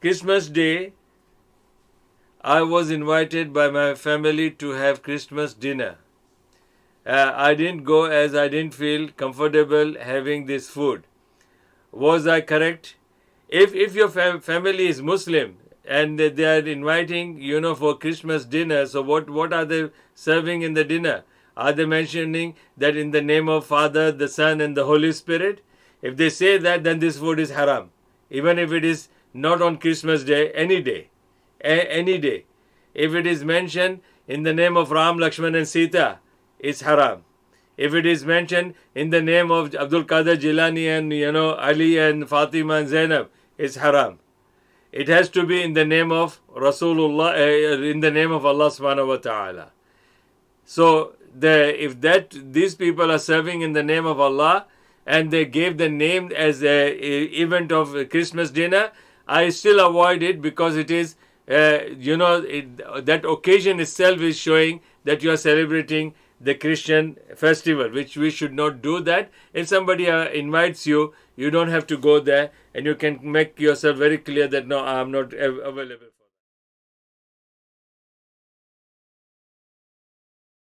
Christmas Day, I was invited by my family to have Christmas dinner. I didn't go as I didn't feel comfortable having this food. Was I correct? If your family is Muslim and they are inviting for Christmas dinner, so what are they serving in the dinner? Are they mentioning that in the name of Father, the Son, and the Holy Spirit? If they say that, then this food is haram, even if it is not on Christmas Day, any day, any day. If it is mentioned in the name of Ram, Lakshman, and Sita, it's haram. If it is mentioned in the name of Abdul Qadir Jilani and Ali and Fatima and Zainab, it's haram. It has to be in the name of Rasulullah, in the name of Allah subhanahu wa ta'ala. So if these people are serving in the name of Allah and they gave the name as a event of Christmas dinner, I still avoid it because it is that occasion itself is showing that you are celebrating the Christian festival, which we should not do that. If somebody invites you, you don't have to go there, and you can make yourself very clear that no, I am not available.